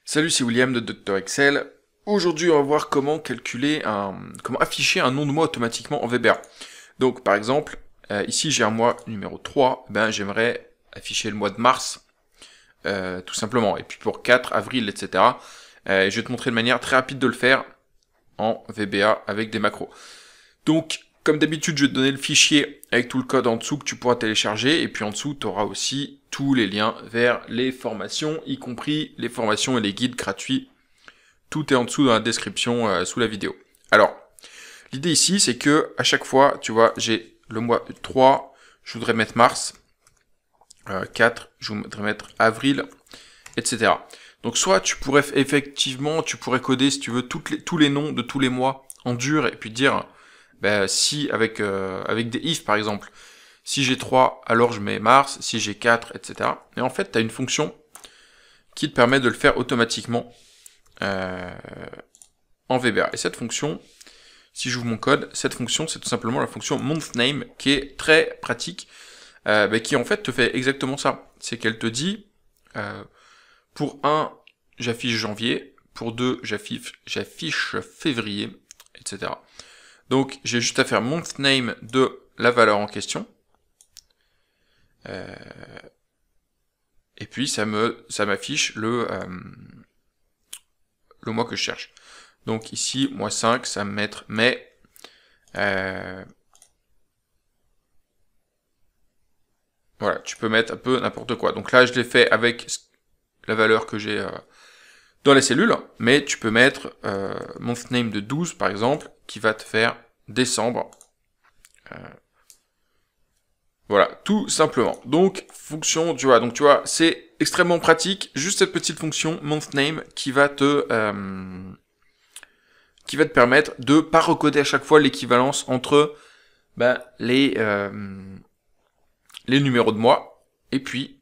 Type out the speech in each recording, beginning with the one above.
Salut, c'est William de Dr Excel. Aujourd'hui, on va voir comment comment afficher un nom de mois automatiquement en VBA. Donc, par exemple, ici j'ai un mois numéro 3, j'aimerais afficher le mois de mars, tout simplement. Et puis pour 4, avril, etc. Je vais te montrer de manière très rapide de le faire en VBA avec des macros. Donc, comme d'habitude, je vais te donner le fichier avec tout le code en dessous que tu pourras télécharger. Et puis en dessous, tu auras aussi tous les liens vers les formations, y compris les formations et les guides gratuits. Tout est en dessous dans la description sous la vidéo. Alors, l'idée ici, c'est que à chaque fois, tu vois, j'ai le mois 3, je voudrais mettre mars, 4, je voudrais mettre avril, etc. Donc soit tu pourrais coder, si tu veux, tous les noms de tous les mois en dur et puis dire, si avec des if par exemple, si j'ai 3, alors je mets mars, si j'ai 4, etc. Et en fait, tu as une fonction qui te permet de le faire automatiquement en VBA. Et cette fonction, si j'ouvre mon code, cette fonction, c'est tout simplement la fonction monthName, qui est très pratique, qui en fait te fait exactement ça. C'est qu'elle te dit, pour 1, j'affiche janvier, pour 2, j'affiche février, etc. Donc, j'ai juste à faire monthName de la valeur en question. Et puis, ça m'affiche le mois que je cherche. Donc ici, mois 5, ça va me mettre mai. Voilà, tu peux mettre un peu n'importe quoi. Donc là, je l'ai fait avec la valeur que j'ai dans les cellules, mais tu peux mettre monthName de 12, par exemple, qui va te faire décembre. Voilà, tout simplement. Donc, fonction, tu vois, c'est extrêmement pratique. Juste cette petite fonction monthName qui va te permettre de pas recoder à chaque fois l'équivalence entre les numéros de mois et puis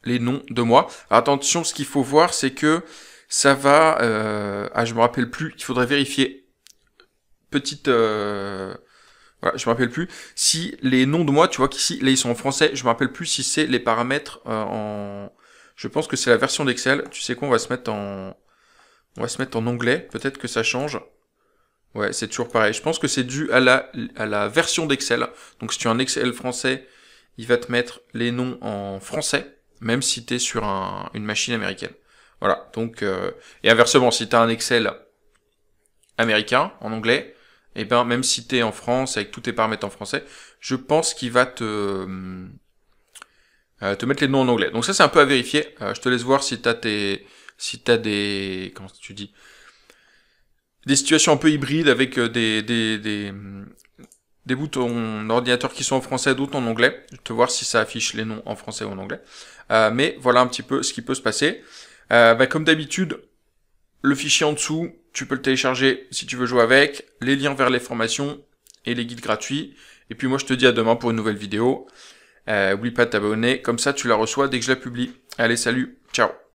les noms de mois. Alors attention, ce qu'il faut voir, c'est que ça va... je me rappelle plus, il faudrait vérifier. Voilà, je me rappelle plus. Si les noms de mois, tu vois qu'ici, là, ils sont en français, je me rappelle plus si c'est les paramètres en... Je pense que c'est la version d'Excel. Tu sais quoi, on va se mettre en anglais. Peut-être que ça change. Ouais, c'est toujours pareil. Je pense que c'est dû à la version d'Excel. Donc, si tu as un Excel français, il va te mettre les noms en français, même si tu es sur une machine américaine. Voilà. Donc, et inversement, si tu as un Excel américain, en anglais, et même si tu es en France, avec tous tes paramètres en français, je pense qu'il va te mettre les noms en anglais. Donc ça, c'est un peu à vérifier. Je te laisse voir si t'as des, comment tu dis, des situations un peu hybrides avec des bouts de ton ordinateur qui sont en français, d'autres en anglais. Je vais te voir si ça affiche les noms en français ou en anglais. Mais voilà un petit peu ce qui peut se passer. Comme d'habitude, le fichier en dessous, tu peux le télécharger si tu veux jouer avec, les liens vers les formations et les guides gratuits. Et puis moi, je te dis à demain pour une nouvelle vidéo. Oublie pas de t'abonner, comme ça tu la reçois dès que je la publie. Allez, salut, ciao.